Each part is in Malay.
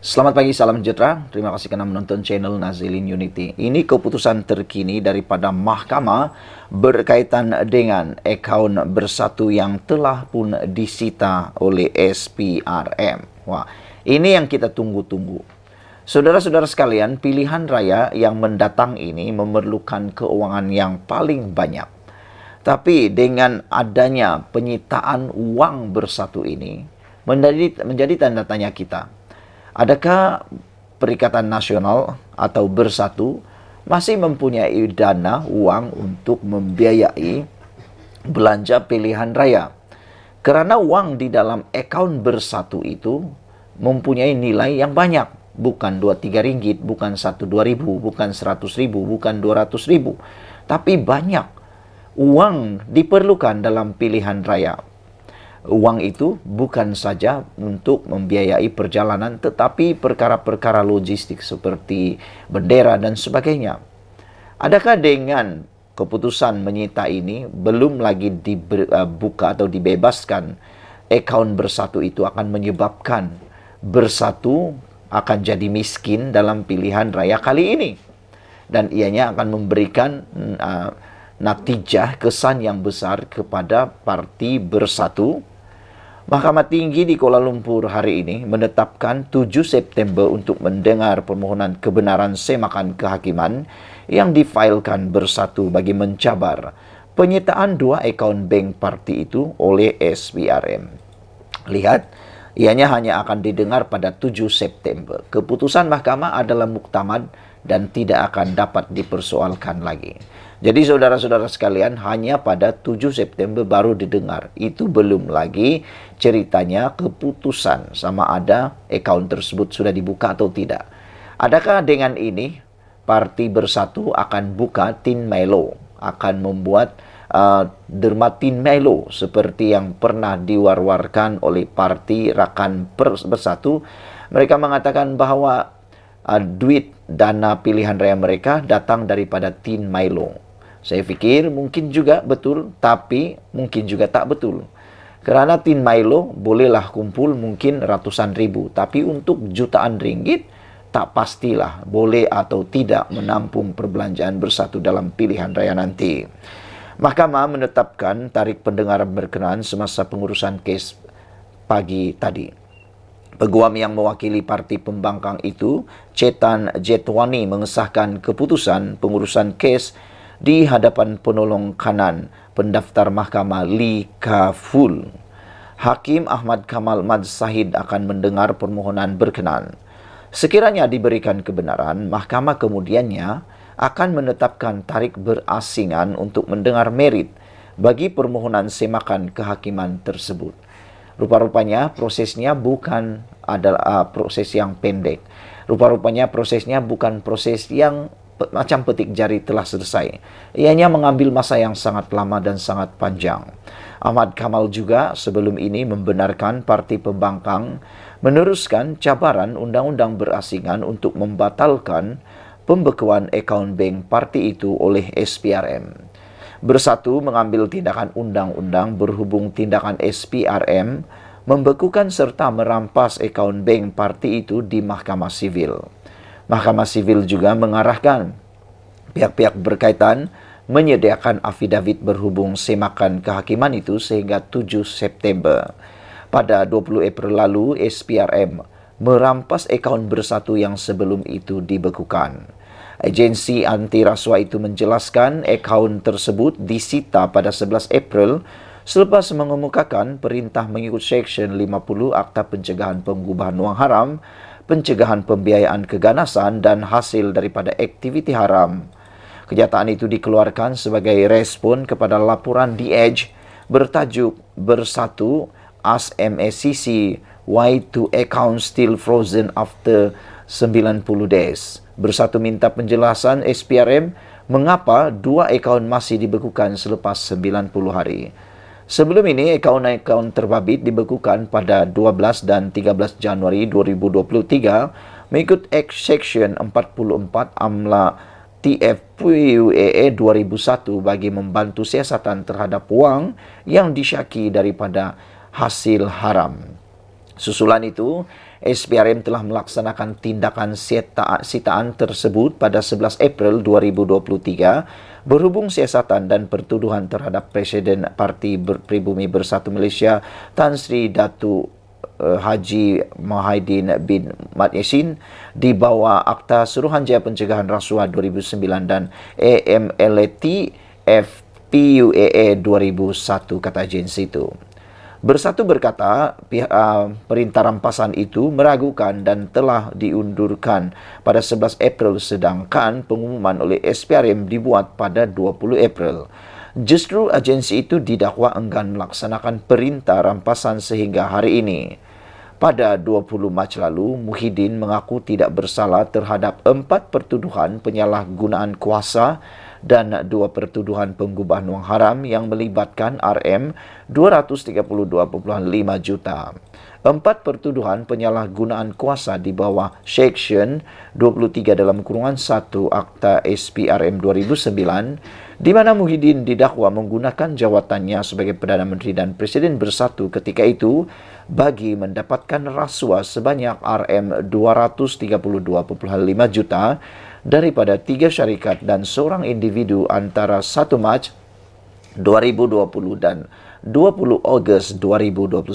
Selamat pagi, salam sejahtera. Terima kasih karena menonton channel Nazilin Unity. Ini keputusan terkini daripada mahkamah berkaitan dengan akaun bersatu yang telah pun disita oleh SPRM. Wah, ini yang kita tunggu-tunggu. Saudara-saudara sekalian, pilihan raya yang mendatang ini memerlukan keuangan yang paling banyak. Tapi dengan adanya penyitaan uang bersatu ini, menjadi tanda tanya kita. Adakah Perikatan Nasional atau Bersatu masih mempunyai dana uang untuk membiayai belanja pilihan raya? Karena uang di dalam akaun Bersatu itu mempunyai nilai yang banyak. Bukan 2-3 ringgit, bukan 1-2 ribu, bukan 100 ribu, bukan 200 ribu. Tapi banyak uang diperlukan dalam pilihan raya. Uang itu bukan saja untuk membiayai perjalanan, tetapi perkara-perkara logistik seperti bendera dan sebagainya. Adakah dengan keputusan menyita ini belum lagi dibuka atau dibebaskan, akaun Bersatu itu akan menyebabkan Bersatu akan jadi miskin dalam pilihan raya kali ini? Dan ianya akan memberikan natijah kesan yang besar kepada Parti Bersatu. Mahkamah Tinggi di Kuala Lumpur hari ini menetapkan 7 September untuk mendengar permohonan kebenaran semakan kehakiman yang difailkan Bersatu bagi mencabar penyitaan 2 akaun bank parti itu oleh SPRM. Lihat, ianya hanya akan didengar pada 7 September. Keputusan mahkamah adalah muktamad dan tidak akan dapat dipersoalkan lagi. Jadi saudara-saudara sekalian, hanya pada 7 September baru didengar. Itu belum lagi ceritanya keputusan sama ada akaun tersebut sudah dibuka atau tidak. Adakah dengan ini Parti Bersatu akan buka Tin Melo, akan membuat derma Tin Melo seperti yang pernah diwar-warkan oleh Parti Rakan Bersatu? Mereka mengatakan bahwa duit dana pilihan raya mereka datang daripada Tin Milo. Saya pikir mungkin juga betul, tapi mungkin juga tak betul. Kerana Tin Milo bolehlah kumpul mungkin ratusan ribu, tapi untuk jutaan ringgit tak pastilah boleh atau tidak menampung perbelanjaan Bersatu dalam pilihan raya nanti. Mahkamah menetapkan tarikh pendengaran berkenaan semasa pengurusan kes pagi tadi. Peguam yang mewakili parti pembangkang itu, Chetan Jetwani, mengesahkan keputusan pengurusan kes di hadapan penolong kanan pendaftar mahkamah Lee Ka-ful. Hakim Ahmad Kamal Mad Sahid akan mendengar permohonan berkenaan. Sekiranya diberikan kebenaran, mahkamah kemudiannya akan menetapkan tarikh berasingan untuk mendengar merit bagi permohonan semakan kehakiman tersebut. Rupa-rupanya prosesnya bukan adalah proses yang pendek. Rupa-rupanya prosesnya bukan proses yang macam petik jari telah selesai. Ianya mengambil masa yang sangat lama dan sangat panjang. Ahmad Kamal juga sebelum ini membenarkan parti pembangkang meneruskan cabaran undang-undang berasingan untuk membatalkan pembekuan akaun bank parti itu oleh SPRM. Bersatu mengambil tindakan undang-undang berhubung tindakan SPRM membekukan serta merampas akaun bank parti itu di Mahkamah Sivil. Mahkamah Sivil juga mengarahkan pihak-pihak berkaitan menyediakan afidavit berhubung semakan kehakiman itu sehingga 7 September. Pada 20 April lalu, SPRM merampas akaun Bersatu yang sebelum itu dibekukan. Agensi anti rasuah itu menjelaskan akaun tersebut disita pada 11 April selepas mengemukakan perintah mengikut Seksyen 50 Akta Pencegahan Pengubahan Wang Haram, pencegahan pembiayaan keganasan dan hasil daripada aktiviti haram. Kenyataan itu dikeluarkan sebagai respon kepada laporan The Edge bertajuk Bersatu Ask MACC Why Two Accounts Still Frozen After 90 Days. Bersatu minta penjelasan SPRM mengapa 2 akaun masih dibekukan selepas 90 hari. Sebelum ini, akaun-akaun terbabit dibekukan pada 12 dan 13 Januari 2023 mengikut Seksyen 44 AMLA TFPUAA 2001 bagi membantu siasatan terhadap wang yang disyaki daripada hasil haram. Susulan itu, SPRM telah melaksanakan tindakan sitaan tersebut pada 11 April 2023 berhubung siasatan dan pertuduhan terhadap Presiden Parti Pribumi Bersatu Malaysia Tan Sri Datu Haji Muhyiddin bin Mat Yassin di bawah Akta Suruhanjaya Pencegahan Rasuah 2009 dan AMLAT FPUAA 2001, kata agensi itu. Bersatu berkata, perintah rampasan itu meragukan dan telah diundurkan pada 11 April sedangkan pengumuman oleh SPRM dibuat pada 20 April. Justru agensi itu didakwa enggan melaksanakan perintah rampasan sehingga hari ini. Pada 20 Mac lalu, Muhyiddin mengaku tidak bersalah terhadap 4 pertuduhan penyalahgunaan kuasa dan 2 pertuduhan pengubahan wang haram yang melibatkan RM 232.5 juta. 4 pertuduhan penyalahgunaan kuasa di bawah Section 23 dalam kurungan 1 Akta SPRM 2009, di mana Muhyiddin didakwa menggunakan jawatannya sebagai Perdana Menteri dan Presiden Bersatu ketika itu bagi mendapatkan rasuah sebanyak RM 232.5 juta daripada 3 syarikat dan seorang individu antara 1 Mac 2020 dan 20 Ogos 2021.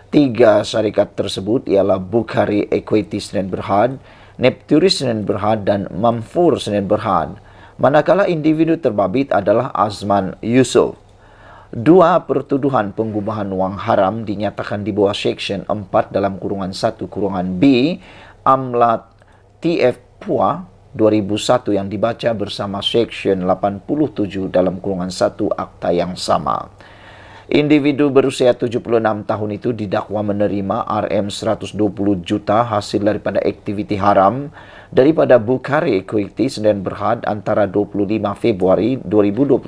3 syarikat tersebut ialah Bukhari Equity Sdn Bhd, Nepturis Sdn Bhd dan Mamfur Sdn Bhd. Manakala individu terbabit adalah Azman Yusof. 2 pertuduhan pengubahan wang haram dinyatakan di bawah Section 4 dalam kurungan 1 kurungan B Amlat TF PUA 2001 yang dibaca bersama Section 87 dalam kurungan 1 akta yang sama. Individu berusia 76 tahun itu didakwa menerima RM 120 juta hasil daripada aktiviti haram daripada Bukhari Equity Sdn Bhd antara 25 Februari 2021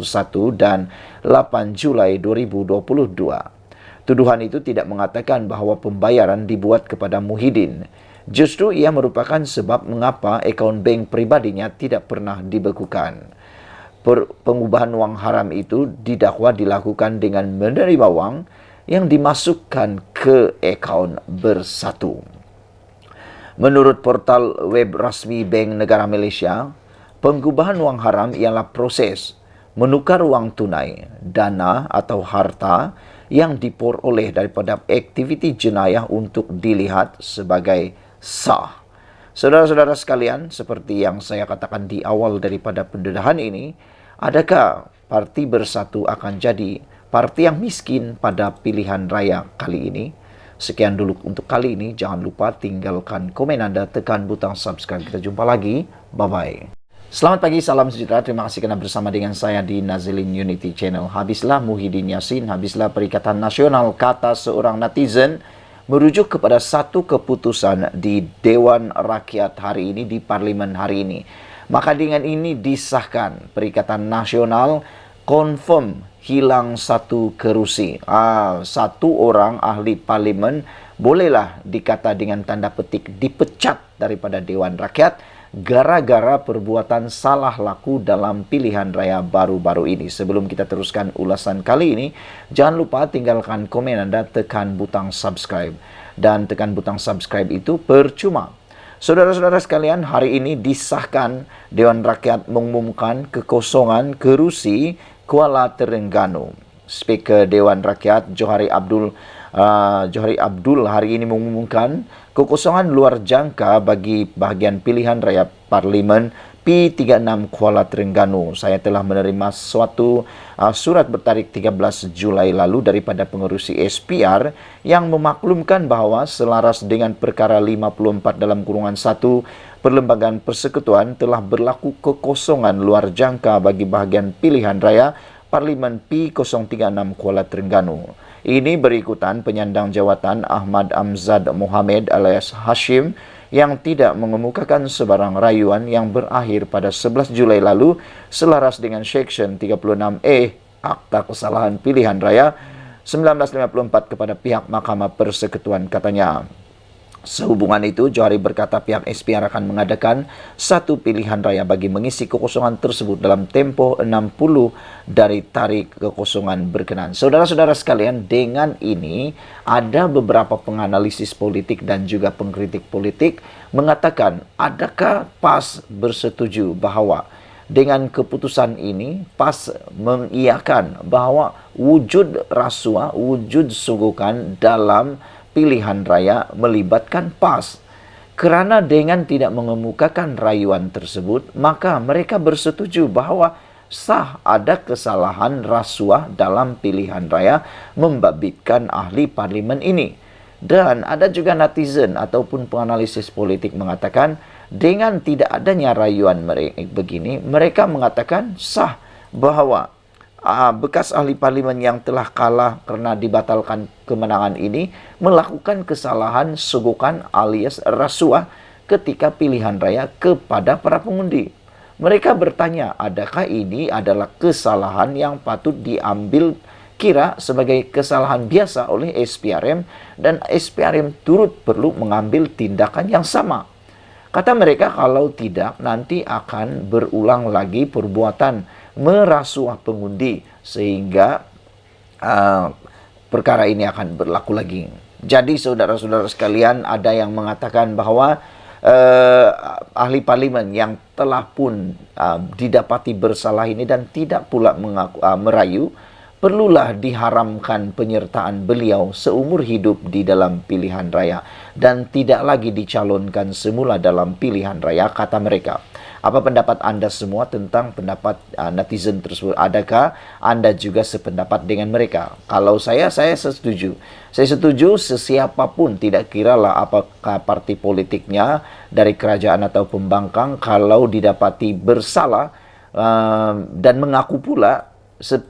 dan 8 Julai 2022. Tuduhan itu tidak mengatakan bahawa pembayaran dibuat kepada Muhyiddin. Justru ia merupakan sebab mengapa akaun bank pribadinya tidak pernah dibekukan. Pengubahan wang haram itu didakwa dilakukan dengan menerima wang yang dimasukkan ke akaun Bersatu. Menurut portal web rasmi Bank Negara Malaysia, pengubahan wang haram ialah proses menukar wang tunai, dana atau harta yang diperoleh daripada aktiviti jenayah untuk dilihat sebagai sah. Saudara-saudara sekalian, seperti yang saya katakan di awal daripada pendedahan ini, adakah Parti Bersatu akan jadi parti yang miskin pada pilihan raya kali ini? Sekian dulu untuk kali ini. Jangan lupa tinggalkan komen Anda, tekan butang subscribe. Kita jumpa lagi. Bye-bye. Selamat pagi, salam sejahtera. Terima kasih kerana bersama dengan saya di Nazilin Unity Channel. Habislah Muhyiddin Yassin, habislah Perikatan Nasional, kata seorang netizen, merujuk kepada satu keputusan di Dewan Rakyat hari ini, di Parlimen hari ini. Maka dengan ini disahkan Perikatan Nasional confirm hilang satu kerusi. Satu orang ahli parlimen bolehlah dikata dengan tanda petik dipecat daripada Dewan Rakyat gara-gara perbuatan salah laku dalam pilihan raya baru-baru ini. Sebelum kita teruskan ulasan kali ini, jangan lupa tinggalkan komen Anda, tekan butang subscribe. Dan tekan butang subscribe itu percuma. Saudara-saudara sekalian, hari ini disahkan Dewan Rakyat mengumumkan kekosongan kerusi Kuala Terengganu. Speaker Dewan Rakyat Johari Abdul hari ini mengumumkan kekosongan luar jangka bagi bahagian pilihan raya Parlimen P36 Kuala Terengganu. Saya telah menerima suatu surat bertarikh 13 Julai lalu daripada pengerusi SPR yang memaklumkan bahawa selaras dengan perkara 54 dalam kurungan 1 Perlembagaan Persekutuan telah berlaku kekosongan luar jangka bagi bahagian pilihan raya Parlimen P036 Kuala Terengganu. Ini berikutan penyandang jawatan Ahmad Amzad Mohamed alias Hashim yang tidak mengemukakan sebarang rayuan yang berakhir pada 11 Julai lalu selaras dengan Section 36A Akta Kesalahan Pilihan Raya 1954 kepada pihak Mahkamah Persekutuan, katanya. Sehubungan itu, Johari berkata pihak SPR akan mengadakan satu pilihan raya bagi mengisi kekosongan tersebut dalam tempo 60 dari tarikh kekosongan berkenan. Saudara-saudara sekalian, dengan ini ada beberapa penganalisis politik dan juga pengkritik politik mengatakan, adakah PAS bersetuju bahwa dengan keputusan ini PAS mengiyakan bahwa wujud rasuah, wujud sogokan dalam pilihan raya melibatkan PAS. Kerana dengan tidak mengemukakan rayuan tersebut, maka mereka bersetuju bahwa sah ada kesalahan rasuah dalam pilihan raya membabitkan ahli parlimen ini. Dan ada juga netizen ataupun penganalisis politik mengatakan, dengan tidak adanya rayuan begini, mereka mengatakan sah bahwa bekas ahli parlimen yang telah kalah karena dibatalkan kemenangan ini melakukan kesalahan sogokan alias rasuah ketika pilihan raya kepada para pengundi. Mereka bertanya, adakah ini adalah kesalahan yang patut diambil kira sebagai kesalahan biasa oleh SPRM dan SPRM turut perlu mengambil tindakan yang sama. Kata mereka, kalau tidak nanti akan berulang lagi perbuatan merasuah pengundi sehingga perkara ini akan berlaku lagi. Jadi saudara-saudara sekalian, ada yang mengatakan bahwa ahli parlimen yang telah pun didapati bersalah ini dan tidak pula merayu, perlulah diharamkan penyertaan beliau seumur hidup di dalam pilihan raya dan tidak lagi dicalonkan semula dalam pilihan raya, kata mereka. Apa pendapat Anda semua tentang pendapat netizen tersebut? Adakah Anda juga sependapat dengan mereka? Kalau saya setuju. Saya setuju sesiapapun, tidak kiralah apakah parti politiknya dari kerajaan atau pembangkang, kalau didapati bersalah dan mengaku pula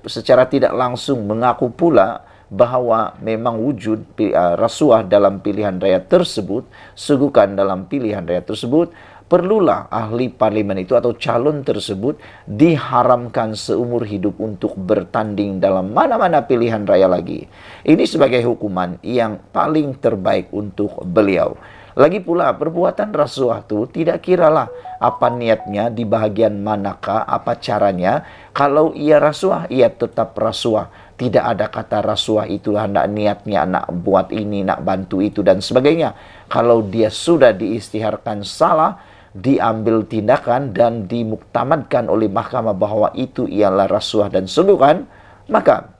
secara tidak langsung mengaku pula bahwa memang wujud rasuah dalam pilihan raya tersebut, sogokan dalam pilihan raya tersebut, perlulah ahli parlimen itu atau calon tersebut diharamkan seumur hidup untuk bertanding dalam mana-mana pilihan raya lagi. Ini sebagai hukuman yang paling terbaik untuk beliau. Lagi pula, perbuatan rasuah itu tidak kiralah apa niatnya, di bahagian manakah, apa caranya. Kalau ia rasuah, ia tetap rasuah. Tidak ada kata rasuah itulah nak niatnya, nak buat ini, nak bantu itu, dan sebagainya. Kalau dia sudah diistiharkan salah, diambil tindakan dan dimuktamadkan oleh mahkamah bahwa itu ialah rasuah dan sogokan, maka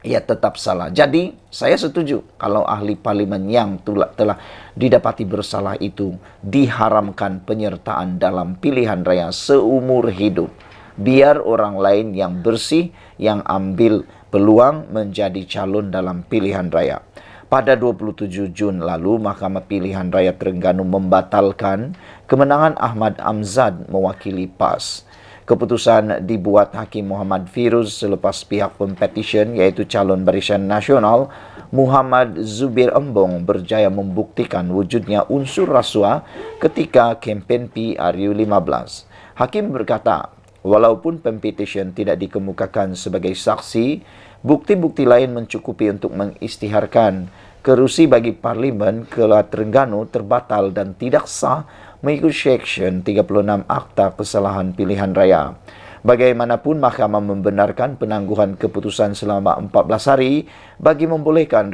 ia tetap salah. Jadi, saya setuju kalau ahli parlimen yang telah didapati bersalah itu diharamkan penyertaan dalam pilihan raya seumur hidup. Biar orang lain yang bersih yang ambil peluang menjadi calon dalam pilihan raya. Pada 27 Jun lalu, Mahkamah Pilihan Raya Terengganu membatalkan kemenangan Ahmad Amzad mewakili PAS. Keputusan dibuat Hakim Muhammad Firuz selepas pihak pempetition, yaitu calon Barisan Nasional Muhammad Zubir Embong, berjaya membuktikan wujudnya unsur rasuah ketika kempen PRU15. Hakim berkata, walaupun pempetition tidak dikemukakan sebagai saksi, bukti-bukti lain mencukupi untuk mengisytiharkan kerusi bagi Parlimen Kelah Terengganu terbatal dan tidak sah mengikut Seksyen 36 Akta Kesalahan Pilihan Raya. Bagaimanapun, mahkamah membenarkan penangguhan keputusan selama 14 hari bagi membolehkan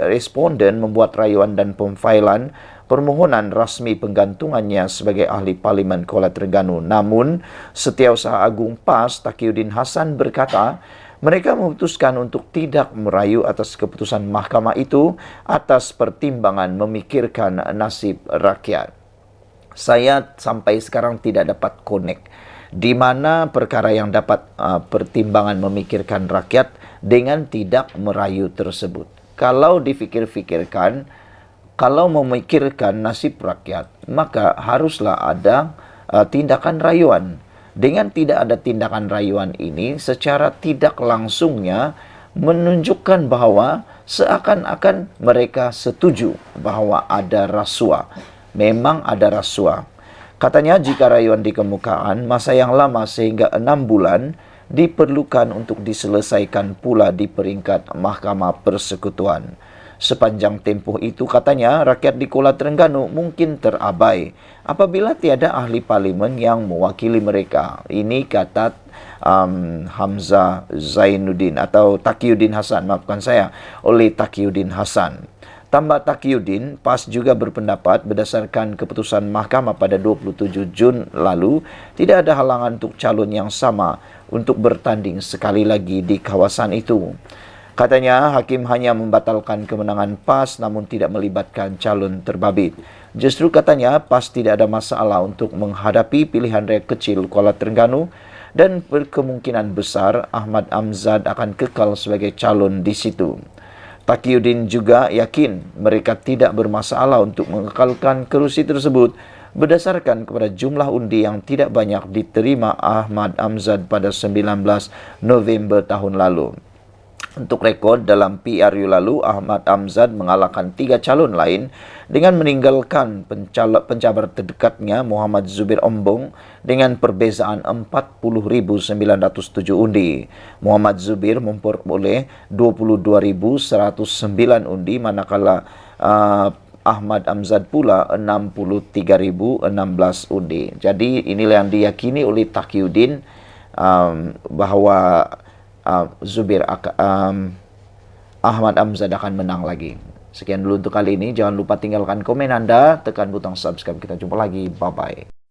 responden membuat rayuan dan pemfailan permohonan rasmi penggantungannya sebagai ahli parlimen Kuala Terengganu. Namun, Setiausaha Agung PAS Taqiyuddin Hassan berkata, mereka memutuskan untuk tidak merayu atas keputusan mahkamah itu atas pertimbangan memikirkan nasib rakyat. Saya sampai sekarang tidak dapat connect di mana perkara yang dapat pertimbangan memikirkan rakyat dengan tidak merayu tersebut. Kalau difikir-fikirkan, kalau memikirkan nasib rakyat, maka haruslah ada tindakan rayuan. Dengan tidak ada tindakan rayuan ini, secara tidak langsungnya menunjukkan bahwa seakan-akan mereka setuju bahwa ada rasuah. Memang ada rasuah. Katanya jika rayuan dikemukakan, masa yang lama sehingga 6 bulan diperlukan untuk diselesaikan pula di peringkat Mahkamah Persekutuan. Sepanjang tempoh itu katanya rakyat di Kuala Terengganu mungkin terabai apabila tiada ahli parlimen yang mewakili mereka. Ini kata Hamzah Zainuddin atau Taqiyuddin Hasan, maafkan saya, oleh Taqiyuddin Hasan. Tambah Taqiyuddin, PAS juga berpendapat berdasarkan keputusan mahkamah pada 27 Jun lalu, tidak ada halangan untuk calon yang sama untuk bertanding sekali lagi di kawasan itu. Katanya, hakim hanya membatalkan kemenangan PAS namun tidak melibatkan calon terbabit. Justru katanya, PAS tidak ada masalah untuk menghadapi pilihan raya kecil Kuala Terengganu dan berkemungkinan besar Ahmad Amzad akan kekal sebagai calon di situ. Taqiyuddin juga yakin mereka tidak bermasalah untuk mengekalkan kerusi tersebut berdasarkan kepada jumlah undi yang tidak banyak diterima Ahmad Amzad pada 19 November tahun lalu. Untuk rekod, dalam PRU lalu, Ahmad Amzad mengalahkan 3 calon lain dengan meninggalkan pencabar terdekatnya Muhammad Zubir Ombong dengan perbezaan 40.907 undi. Muhammad Zubir memperoleh 22.109 undi, manakala Ahmad Amzad pula 63.016 undi. Jadi inilah yang diyakini oleh Taqiyuddin bahawa Ahmad Amzad akan menang lagi. Sekian dulu untuk kali ini. Jangan lupa tinggalkan komen Anda, tekan butang subscribe. Kita jumpa lagi. Bye-bye.